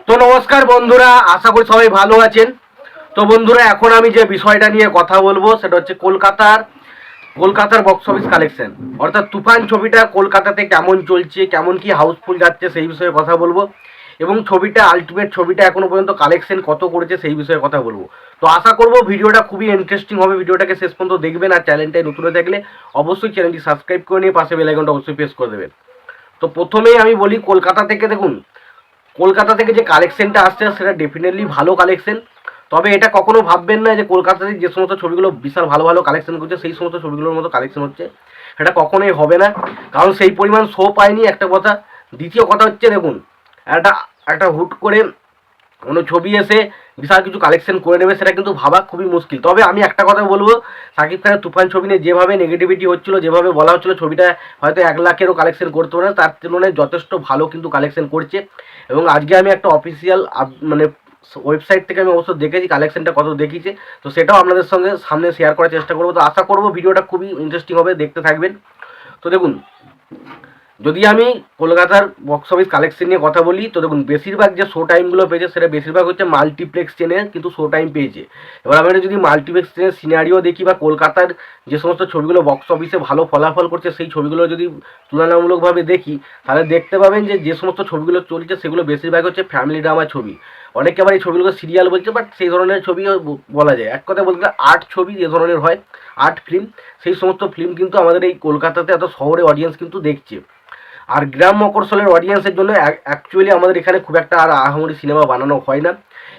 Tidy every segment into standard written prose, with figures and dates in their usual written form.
তো নমস্কার বন্ধুরা, আশা করি সবাই ভালো আছেন। তো বন্ধুরা, এখন আমি যে বিষয়টা নিয়ে কথা বলবো সেটা হচ্ছে কলকাতার বক্স অফিস কালেকশন, অর্থাৎ তুফান ছবিটা কলকাতাতে কেমন চলছে, কেমন কি হাউসফুল যাচ্ছে সেই বিষয়ে কথা বলবো। এবং ছবিটা আলটিমেট ছবিটা এখনো পর্যন্ত কালেকশন কত করেছে সেই বিষয়ে কথা বলবো। তো আশা করবো ভিডিওটা খুবই ইন্টারেস্টিং হবে, ভিডিওটাকে শেষ পর্যন্ত দেখবেন। আর চ্যানেলটায় নতুন হয়ে থাকলে অবশ্যই চ্যানেলটি সাবস্ক্রাইব করে নিয়ে পাশে বেল আইকনটা অবশ্যই প্রেস করে দেবেন। তো প্রথমেই আমি বলি, কলকাতা থেকে দেখুন, কলকাতা থেকে যে কালেকশনটা আসছে সেটা ডেফিনেটলি ভালো কালেকশন। তবে এটা কখনো ভাববেন না যে কলকাতাতে যে সমস্ত ছবিগুলো বিশাল ভালো ভালো কালেকশন করছে সেই সমস্ত ছবিগুলোর মতো কালেকশন হচ্ছে, সেটা কখনোই হবে না। কারণ সেই পরিমাণ শো পায়নি, একটা কথা। দ্বিতীয় কথা হচ্ছে, দেখুন, একটা একটা হুট করে কোনো ছবি এসে বিশাল কিছু কালেকশন করে নেবে সেটা কিন্তু ভাবা খুবই মুশকিল। তবে আমি একটা কথা বলবো, শাকিব খানের তুফান ছবি নিয়ে যেভাবে নেগেটিভিটি হচ্ছিল, যেভাবে বলা হচ্ছিল ছবিটা হয়তো 1 লাখেরও কালেকশন করতে পারে না, তার তুলনায় যথেষ্ট ভালো কিন্তু কালেকশন করছে। এবং আজকে আমি একটা অফিসিয়াল মানে ওয়েবসাইট থেকে আমি অবশ্য দেখেছি কালেকশনটা কত দেখিয়েছে। তো সেটাও আপনাদের সঙ্গে সামনে শেয়ার করার চেষ্টা করবো। তো আশা করবো ভিডিওটা খুবই ইন্টারেস্টিং হবে, দেখতে থাকবেন। তো দেখুন, যদি আমি কলকাতার বক্স অফিস কালেকশন নিয়ে কথা বলি, তো দেখুন, বেশিরভাগ যে শো টাইমগুলো পেয়েছে সেটা বেশিরভাগ হচ্ছে মাল্টিপ্লেক্স চেনে কিন্তু শো টাইম পেয়েছে। এবার আমরা যদি মাল্টিপ্লেক্স চেনের সিনারিও দেখি বা কলকাতার যে সমস্ত ছবিগুলো বক্স অফিসে ভালো ফলাফল করছে সেই ছবিগুলো যদি তুলনামূলকভাবে দেখি, তাহলে দেখতে পাবেন যে যে সমস্ত ছবিগুলো চলছে সেগুলো বেশিরভাগ হচ্ছে ফ্যামিলি ড্রামা ছবি। অনেকে আবার এই ছবিগুলো সিরিয়াল বলছে, বাট সেই ধরনের ছবিও বলা যায়। এক কথা বলতে আর্ট ছবি যে ধরনের হয়, আর্ট ফিল্ম, সেই সমস্ত ফিল্ম কিন্তু আমাদের এই কলকাতাতে এত শহরে অডিয়েন্স কিন্তু দেখছে। আর গ্রাম মকরশলের অডিয়েন্সের জন্য অ্যাকচুয়ালি আমাদের এখানে খুব একটা আর আহামরি সিনেমা বানানো হয় না।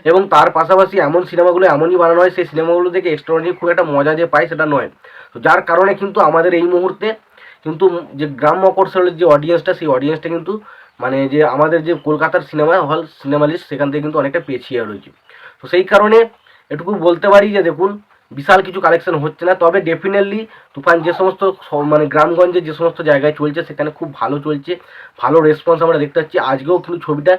এবং তার পাশাপাশি এমন সিনেমাগুলো এমনই বানানো হয়, সেই সিনেমাগুলো থেকে এক্সট্রাঅর্ডিনারি খুব একটা মজা যে পাই সেটা নয়। তো যার কারণে কিন্তু আমাদের এই মুহূর্তে কিন্তু যে গ্রাম মকরশলের যে অডিয়েন্সটা, সেই অডিয়েন্সটা কিন্তু মানে যে আমাদের যে কলকাতার সিনেমা হল, সিনেমা লিস্ট, সেখান থেকে কিন্তু অনেকটা পেছিয়ে রয়েছে। তো সেই কারণে এটুকু বলতে পারি যে দেখুন, বিশাল কিছু কালেকশন হচ্ছে না। তবে ডেফিনেটলি তুফান যে সমস্ত মানে গ্রামগঞ্জে যে সমস্ত জায়গায় চলছে সেখানে খুব ভালো চলছে, ভালো রেসপন্স আমরা দেখতে পাচ্ছি। আজকেও কিন্তু ছবিটা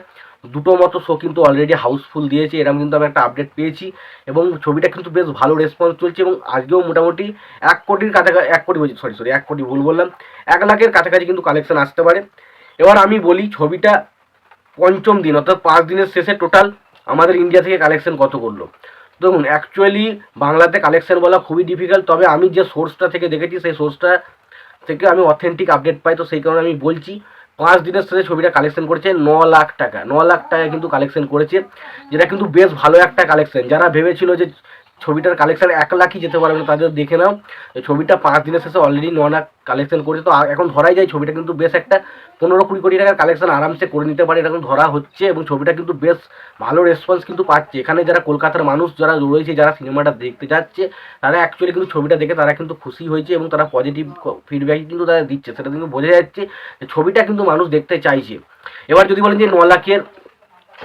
দুটো মতো শো কিন্তু অলরেডি হাউসফুল দিয়েছে, এরকম কিন্তু আমি একটা আপডেট পেয়েছি। এবং ছবিটা কিন্তু বেশ ভালো রেসপন্স চলছে। এবং আজকেও মোটামুটি 1 কোটির কাছাকাছি, 1 কোটি বলছি, সরি 1 কোটি ভুল বললাম, 1 লাখের কাছাকাছি কিন্তু কালেকশন আসতে পারে। এবার আমি বলি, ছবিটা পঞ্চম দিন অর্থাৎ 5 দিনের শেষে টোটাল আমাদের ইন্ডিয়া থেকে কালেকশন কত করলো। দেখুন, অ্যাকচুয়ালি বাংলাতে কালেকশন বলা খুবই ডিফিকাল্ট। তবে আমি যে সোর্সটা থেকে দেখেছি সেই সোর্সটা থেকে আমি অথেন্টিক আপডেট পাই। তো সেই কারণে আমি বলছি, 5 দিনের শেষে ছবিটা কালেকশন করেছে 9 লাখ টাকা। 9 লাখ টাকা কিন্তু কালেকশন করেছে, যেটা কিন্তু বেশ ভালো একটা কালেকশন। যারা ভেবেছিল যে ছবিটার কালেকশন 1 লাখই যেতে পারবে না, তাদের দেখে নাও, ছবিটা 5 দিনের শেষে অলরেডি 9 লাখ কালেকশন করেছে। তো এখন ধরাই যায় ছবিটা কিন্তু বেশ একটা 15-20 কোটি টাকার কালেকশন আরামসে করে নিতে পারে, এরকম ধরা হচ্ছে। এবং ছবিটা কিন্তু বেশ ভালো রেসপন্স কিন্তু পাচ্ছে। এখানে যারা কলকাতার মানুষ যারা রয়েছে, যারা সিনেমাটা দেখতে যাচ্ছে, তারা অ্যাকচুয়ালি কিন্তু ছবিটা দেখে তারা কিন্তু খুশি হয়েছে এবং তারা পজিটিভ ফিডব্যাক কিন্তু তারা দিচ্ছে। সেটা কিন্তু বোঝা যাচ্ছে যে ছবিটা কিন্তু মানুষ দেখতে চাইছে। এবার যদি বলেন যে 9 লাখের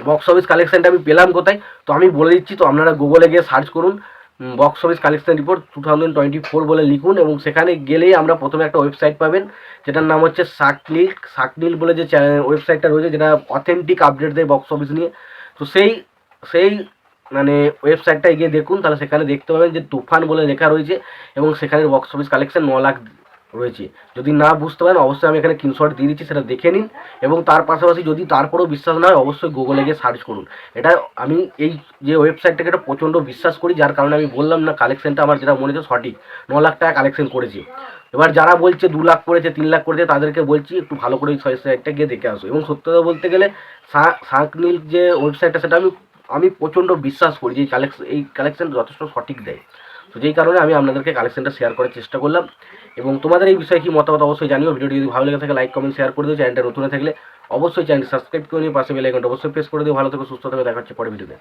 বক্স অফিস কালেকশনটা আমি পেলাম কোথায়, তো আমি বলে দিচ্ছি। তো আপনারা গুগলে গিয়ে সার্চ করুন বক্স অফিস কালেকশন রিপোর্ট 2024 বলে লিখুন, এবং সেখানে গেলেই আমরা প্রথমে একটা ওয়েবসাইট পাবেন যেটার নাম হচ্ছে শাকনীল বলে যে ওয়েবসাইটটা রয়েছে, যেটা অথেন্টিক আপডেট দেয় বক্স অফিস নিয়ে। তো সেই মানে ওয়েবসাইটটায় গিয়ে দেখুন, তাহলে সেখানে দেখতে পাবেন যে তুফান বলে লেখা রয়েছে এবং সেখানে বক্স অফিস কালেকশন 9 লাখ রয়েছে। যদি না বুঝতে পারেন অবশ্যই আমি এখানে স্ক্রিনশট দিয়ে দিচ্ছি, সেটা দেখে নিন। এবং তার পাশাপাশি যদি তারপরেও বিশ্বাস না হয় অবশ্যই গুগলে গিয়ে সার্চ করুন। এটা আমি এই যে ওয়েবসাইটটাকে এটা প্রচণ্ড বিশ্বাস করি, যার কারণে আমি বললাম না কালেকশনটা আমার যেটা মনে হচ্ছে সঠিক, 9 লাখ টাকা কালেকশন করেছি। এবার যারা বলছে 2 লাখ করেছে, 3 লাখ করেছে, তাদেরকে বলছি একটু ভালো করে ওই ওয়েবসাইটটা গিয়ে দেখে আসো। এবং সত্যি কথা বলতে গেলে শাকনীল যে ওয়েবসাইটটা সেটা আমি প্রচণ্ড বিশ্বাস করি যে এই কালেকশন যথেষ্ট সঠিক দেয়। তো যেই কারণে আমি আপনাদেরকে কালেকশনটা শেয়ার করার চেষ্টা করলাম। এবং তোমাদের এই বিষয়ে কি মতামত অবশ্যই জানিও। ভিডিওটি যদি ভালো লেগে থাকে লাইক কমেন্ট শেয়ার করে দিও। চ্যানেলটা নতুন থাকলে অবশ্যই চ্যানেলটি সাবস্ক্রাইব করে নিয়ে পাশে বেল আইকনটা অবশ্যই প্রেস করে দিও। ভালো থেকো, সুস্থ থাকো, দেখা হচ্ছে পরে ভিডিওতে।